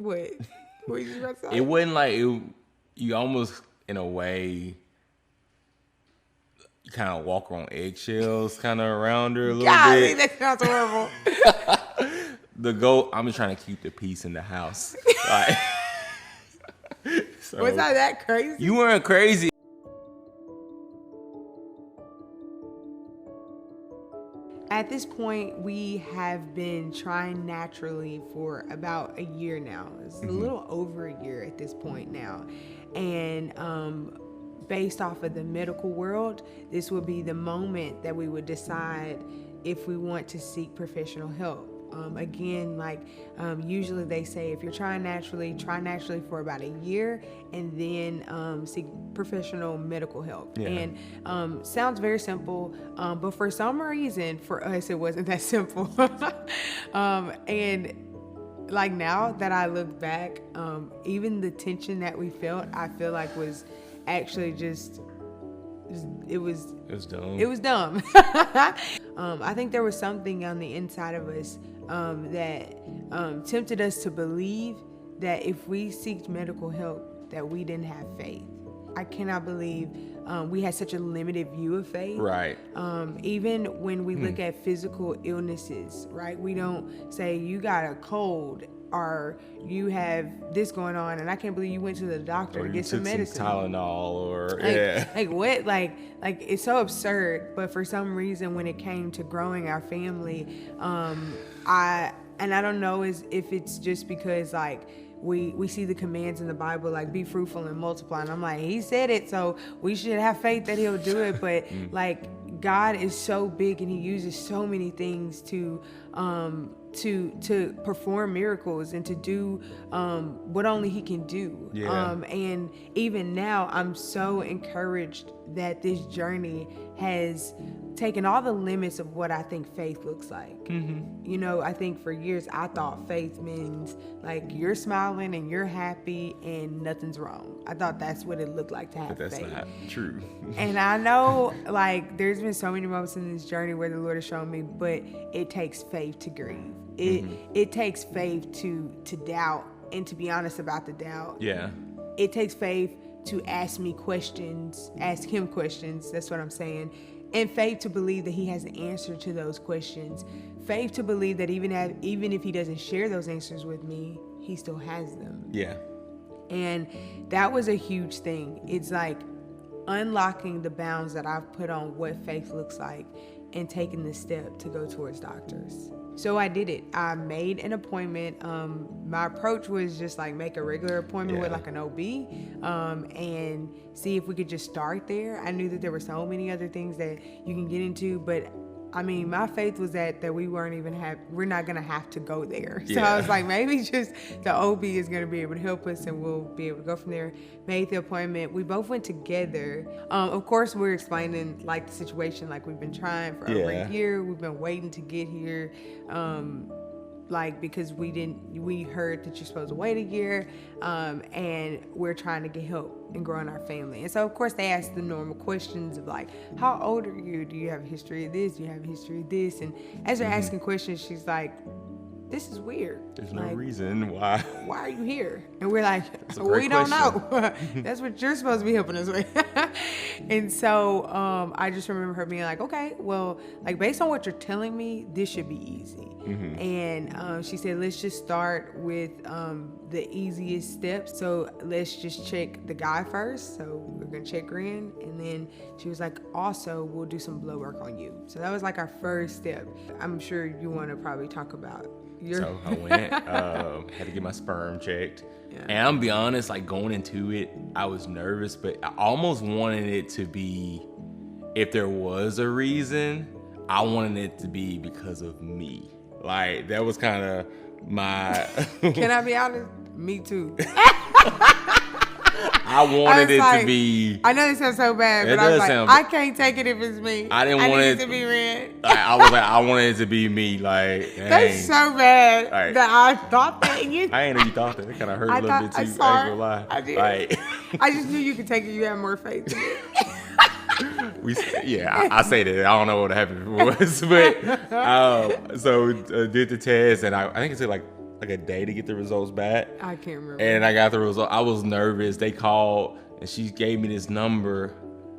What? What you about to say? It wasn't like it. You almost, in a way, kind of walk on eggshells, kind of around her a little bit. That sounds horrible. The goal. I'm just trying to keep the peace in the house. Like, so, Was I that crazy? You weren't crazy. At this point, we have been trying naturally for about a year now. It's a little over a year at this point now. And based off of the medical world, this would be the moment that we would decide if we want to seek professional help. Again, usually they say if you're try naturally for about a year and then seek professional medical help. Yeah. And sounds very simple, but for some reason, for us, it wasn't that simple. And like now that I look back, even the tension that we felt, I feel like was actually just... It was dumb. It was dumb. I think there was something on the inside of us that tempted us to believe that if we seeked medical help, that we didn't have faith. I cannot believe we had such a limited view of faith. Right. Even when we look at physical illnesses, right? We don't say you got a cold or you have this going on, and I can't believe you went to the doctor to get some medicine. Some Tylenol or like what? Like it's so absurd. But for some reason, when it came to growing our family, I don't know if it's just because like we see the commands in the Bible, like be fruitful and multiply, and I'm like, he said it, so we should have faith that he'll do it. But like God is so big and he uses so many things to perform miracles and to do what only he can do. Yeah. And even now I'm so encouraged that this journey has taken all the limits of what I think faith looks like. Mm-hmm. You know, I think for years I thought faith means like you're smiling and you're happy and nothing's wrong. I thought that's what it looked like to have faith. But that's not true. And I know like there's been so many moments in this journey where the Lord has shown me, but it takes faith to grieve. It takes faith to doubt and to be honest about the doubt. Yeah. It takes faith to ask him questions. That's what I'm saying. And faith to believe that he has an answer to those questions. Faith to believe that even if he doesn't share those answers with me, he still has them. Yeah. And that was a huge thing. It's like unlocking the bounds that I've put on what faith looks like and taking the step to go towards doctors. So I did it. I made an appointment. My approach was just like make a regular appointment with like an OB and see if we could just start there. I knew that there were so many other things that you can get into, but I mean, my faith was that we're not going to have to go there. So I was like, maybe just the OB is going to be able to help us and we'll be able to go from there. Made the appointment. We both went together. Of course, we're explaining like the situation, like we've been trying for over a year. We've been waiting to get here. Because we heard that you're supposed to wait a year, and we're trying to get help and grow in our family. And so, of course, they ask the normal questions of like, how old are you? Do you have a history of this? Do you have a history of this? And as they're asking questions, she's like, this is weird. There's no reason why. Why are you here? And we're like, we don't know. That's what you're supposed to be helping us with. And so I just remember her being like, okay, well, like based on what you're telling me, this should be easy. Mm-hmm. And she said, let's just start with the easiest steps. So let's just check the guy first. So we're going to check her in. And then she was like, also, we'll do some blood work on you. So that was like our first step. I'm sure you want to probably talk about So I went, had to get my sperm checked. Yeah. And I'm be honest, like going into it, I was nervous, but I almost wanted it to be, if there was a reason, I wanted it to be because of me. Like that was kind of my... Can I be honest? Me too. I wanted it to be... I know this sounds so bad, but I was like, I can't take it if it's me. I didn't want it to be red. I was like, I wanted it to be me. Like, dang. That's so bad that I thought that. I ain't know you thought that. It kind of hurt a little bit too. I ain't gonna lie. I did. Like, I just knew you could take it. You had more faith in it. I say that. I don't know what happened before. But so did the test, and I think it took like like a day to get the results back. I can't remember. And I got the result. I was nervous. They called and she gave me this number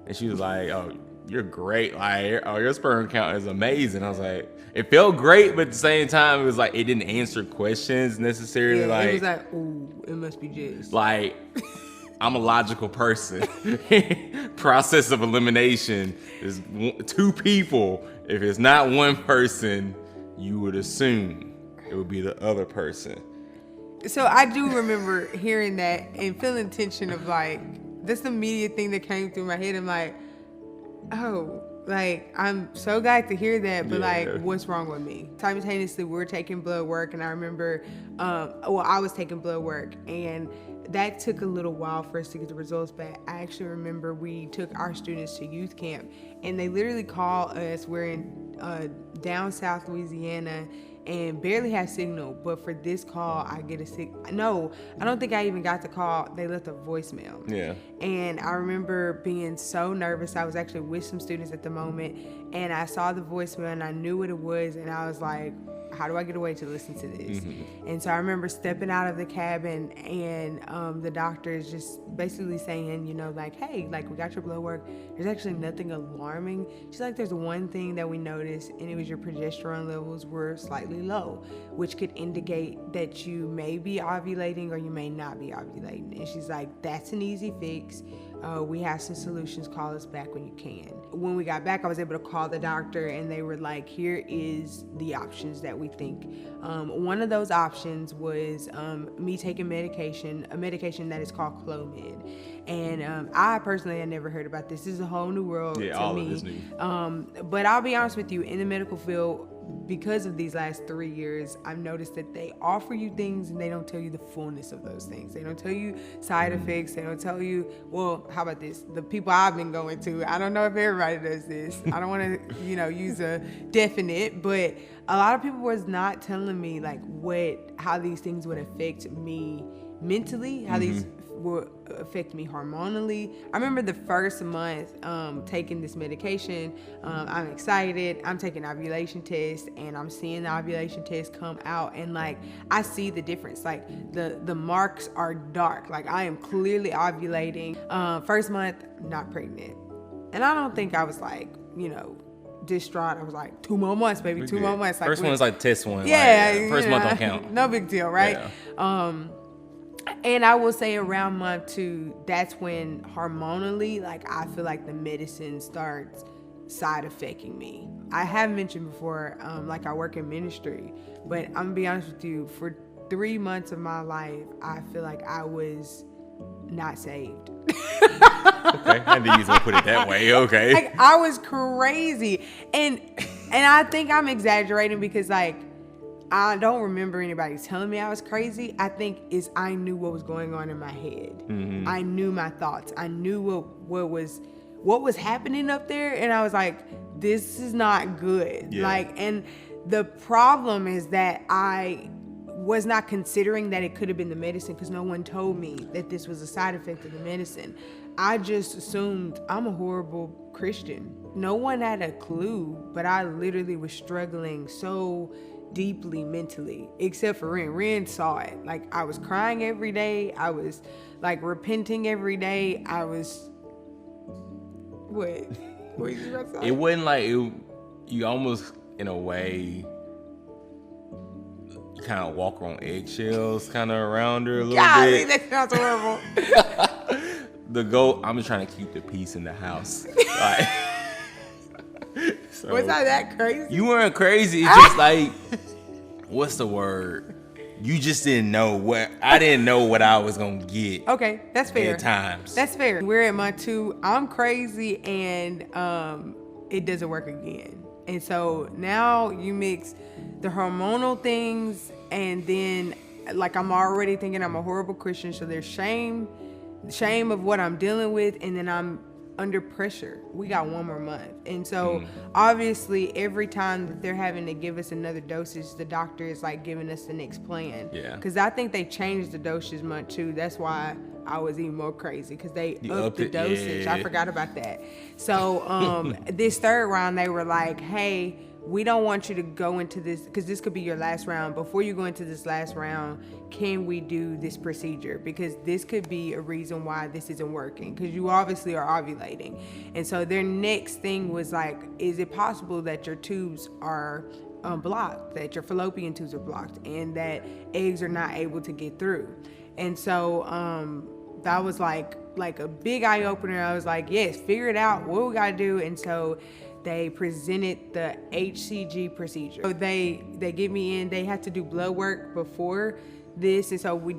and she was like, "Oh, you're great. Like, oh, your sperm count is amazing." I was like, it felt great, but at the same time, it was like it didn't answer questions necessarily. Yeah, like it was like, ooh, it must be just like. I'm a logical person. Process of elimination is two people. If it's not one person, you would assume it would be the other person. So I do remember hearing that and feeling tension of like, this immediate thing that came through my head. I'm like, oh, like, I'm so glad to hear that, but like, what's wrong with me? Simultaneously, we were taking blood work, and I remember, I was taking blood work, and that took a little while for us to get the results back. I actually remember we took our students to youth camp, and they literally called us. We're in down South Louisiana, and barely have signal, but for this call, I get a no, I don't think I even got the call. They left a voicemail. Yeah. And I remember being so nervous. I was actually with some students at the moment, and I saw the voicemail, and I knew what it was, and I was like, how do I get away to listen to this? Mm-hmm. And so I remember stepping out of the cabin, and the doctor is just basically saying, you know, like, hey, like, we got your blood work. There's actually nothing alarming. She's like, there's one thing that we noticed, and it was your progesterone levels were slightly low, which could indicate that you may be ovulating or you may not be ovulating. And she's like, that's an easy fix. We have some solutions. Call us back when you can. When we got back, I was able to call the doctor, and they were like, here is the options that we think. One of those options was me taking a medication that is called Clomid. And I personally had never heard about this. This is a whole new world to me. All of this new. But I'll be honest with you, in the medical field, because of these last 3 years, I've noticed that they offer you things and they don't tell you the fullness of those things. They don't tell you side effects. They don't tell you, well, how about this? The people I've been going to, I don't know if everybody does this. I don't want to, use a definite, but a lot of people was not telling me like how these things would affect me mentally, how these will affect me hormonally. I remember the first month taking this medication. I'm excited. I'm taking ovulation tests, and I'm seeing the ovulation test come out, and like I see the difference. Like the marks are dark. Like I am clearly ovulating. First month, not pregnant, and I don't think I was like distraught. I was like, 2 more months, baby, 2 more months. Like, first one's like test one. Yeah, like, first month don't count. No big deal, right? Yeah. And I will say around month 2, that's when hormonally, like I feel like the medicine starts side affecting me. I have mentioned before, like I work in ministry, but I'm gonna be honest with you, for 3 months of my life, I feel like I was not saved. Okay, I didn't use to put it that way. Okay. Like I was crazy. And I think I'm exaggerating because like I don't remember anybody telling me I was crazy. I think I knew what was going on in my head. Mm-hmm. I knew my thoughts. I knew what was happening up there, and I was like, this is not good. Yeah. Like, and the problem is that I was not considering that it could have been the medicine because no one told me that this was a side effect of the medicine. I just assumed I'm a horrible Christian. No one had a clue, but I literally was struggling so deeply mentally, except for Ren. Ren saw it. Like I was crying every day. I was like repenting every day. I was what you about to say? It wasn't like you almost in a way kind of walk on eggshells kind of around her a little bit. That sounds horrible. The goal, I'm just trying to keep the peace in the house. Like, so, was I that crazy? You weren't crazy. It's just like, what's the word? You just didn't know I didn't know what I was going to get. Okay, that's fair. At times. That's fair. We're at month 2. I'm crazy, and it doesn't work again. And so now you mix the hormonal things, and then like I'm already thinking I'm a horrible Christian, so there's shame of what I'm dealing with, and then I'm under pressure. We got 1 more month, and so obviously every time that they're having to give us another dosage, the doctor is like giving us the next plan. Yeah, because I think they changed the dosage month 2. That's why I was even more crazy, because they upped the dosage. Yeah. I forgot about that. So this third round, they were like, hey, we don't want you to go into this, because this could be your last round. Before you go into this last round, can we do this procedure? Because this could be a reason why this isn't working, because you obviously are ovulating. And so their next thing was like, is it possible that your tubes are blocked, that your fallopian tubes are blocked, and that eggs are not able to get through? And so that was like a big eye opener. I was like, yes, figure it out, what we gotta do. And so they presented the HCG procedure. So they get me in. They have to do blood work before this, and so I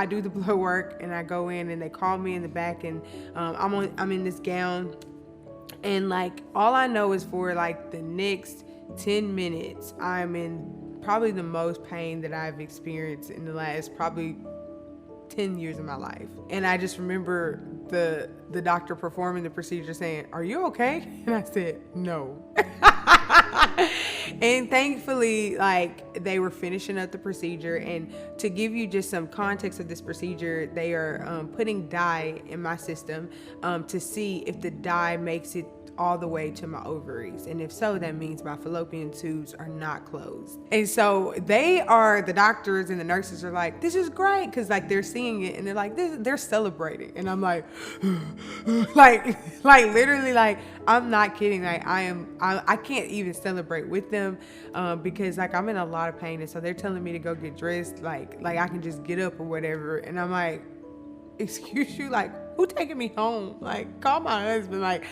do the blood work, and I go in, and they call me in the back, and I'm in this gown, and like all I know is for like the next 10 minutes, I'm in probably the most pain that I've experienced in the last probably 10 years of my life. And I just remember the doctor performing the procedure saying, "Are you okay?" And I said, "No." And thankfully, like, they were finishing up the procedure. And to give you just some context of this procedure, they are putting dye in my system to see if the dye makes it all the way to my ovaries, and if so, that means my fallopian tubes are not closed. And so the doctors and the nurses are like, "This is great," because like they're seeing it and they're like, they're celebrating, and I'm like like literally, like, I'm not kidding, like I can't even celebrate with them because like I'm in a lot of pain. And so they're telling me to go get dressed, like I can just get up or whatever, and I'm like, excuse you, like, who taking me home? Like, call my husband. Like,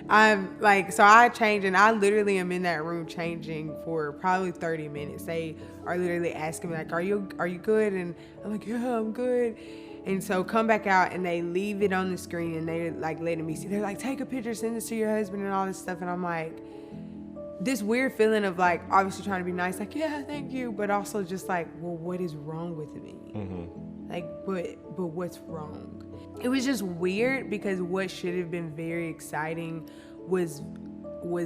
I'm like, so I change, and I literally am in that room changing for probably 30 minutes. They are literally asking me like, are you good? And I'm like, yeah, I'm good. And so come back out, and they leave it on the screen, and they're like letting me see. They're like, take a picture, send this to your husband and all this stuff. And I'm like, this weird feeling of like obviously trying to be nice, like, yeah, thank you, but also just like, well, what is wrong with me? Mm-hmm. Like, but what's wrong? It was just weird, because what should have been very exciting was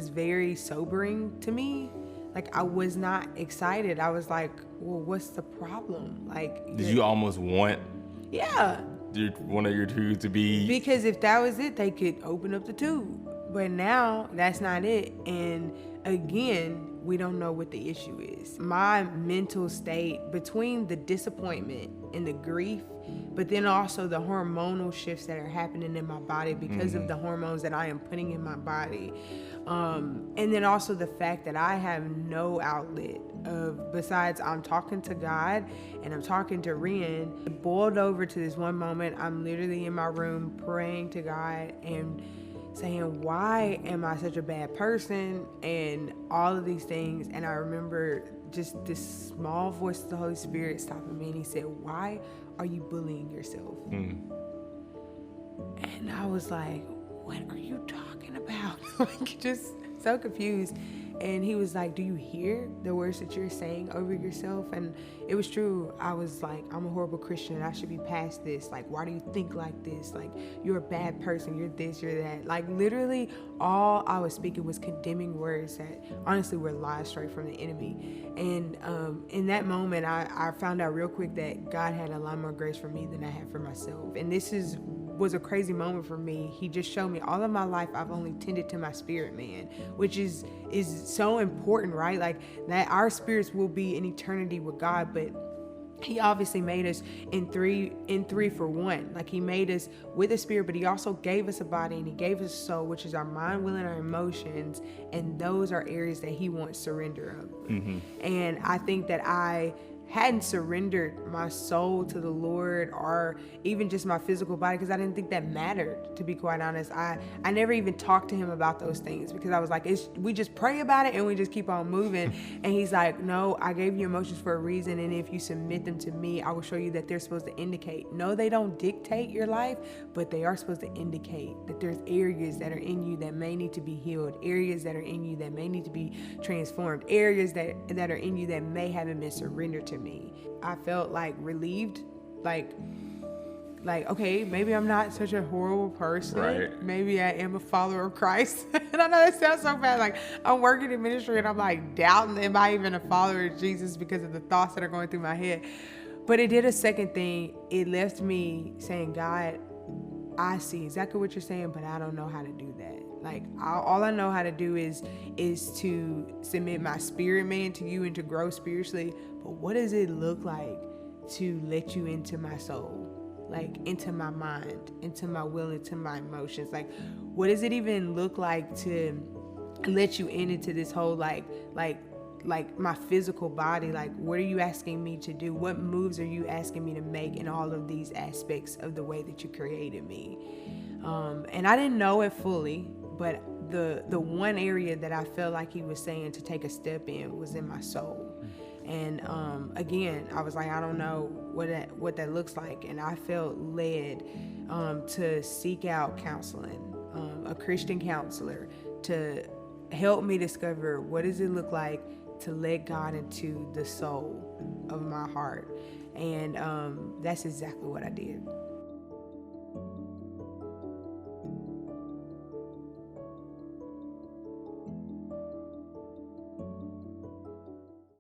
very sobering to me. Like, I was not excited. I was like, well, what's the problem? Like, did you almost want one of your tubes to be? Because if that was it, they could open up the tube. But now that's not it. And again, we don't know what the issue is. My mental state, between the disappointment and the grief, but then also the hormonal shifts that are happening in my body because of the hormones that I am putting in my body. And then also the fact that I have no outlet besides I'm talking to God and I'm talking to Rian. It boiled over to this one moment. I'm literally in my room praying to God and saying, why am I such a bad person? And all of these things. And I remember just this small voice of the Holy Spirit stopping me, and he said, why are you bullying yourself? And I was like, what are you talking about? Like, just so confused. And he was like, do you hear the words that you're saying over yourself? And it was true. I was like, I'm a horrible Christian. I should be past this. Like, why do you think like this? Like, you're a bad person. You're this, you're that. Like, literally all I was speaking was condemning words that honestly were lies straight from the enemy. And in that moment, I found out real quick that God had a lot more grace for me than I had for myself. And this was a crazy moment for me. He just showed me all of my life I've only tended to my spirit man, which is so important, right? Like, that our spirits will be in eternity with God, but he obviously made us in three for one. Like, he made us with a spirit, but he also gave us a body, and he gave us a soul, which is our mind, will, and our emotions. And those are areas that he wants surrender of. And I think that I hadn't surrendered my soul to the Lord, or even just my physical body, because I didn't think that mattered, to be quite honest. I never even talked to him about those things, because I was like, we just pray about it and we just keep on moving. And he's like, no, I gave you emotions for a reason, and if you submit them to me, I will show you that they're supposed to indicate. No, they don't dictate your life, but they are supposed to indicate that there's areas that are in you that may need to be healed, areas that are in you that may need to be transformed, areas that are in you that may haven't been surrendered to me. I felt like relieved, like okay, maybe I'm not such a horrible person. Right. Maybe I am a follower of Christ. And I know that sounds so bad. Like, I'm working in ministry and I'm like doubting, am I even a follower of Jesus, because of the thoughts that are going through my head. But it did a second thing. It left me saying, God, I see exactly what you're saying, but I don't know how to do that. Like all I know how to do is to submit my spirit man to you and to grow spiritually. But what does it look like to let you into my soul, like into my mind, into my will, into my emotions? Like, what does it even look like to let you into this whole like my physical body? Like, what are you asking me to do? What moves are you asking me to make in all of these aspects of the way that you created me? And I didn't know it fully, but the one area that I felt like he was saying to take a step in was in my soul. And again, I was like, I don't know what that looks like. And I felt led to seek out counseling, a Christian counselor, to help me discover what does it look like to let God into the soul of my heart. And that's exactly what I did.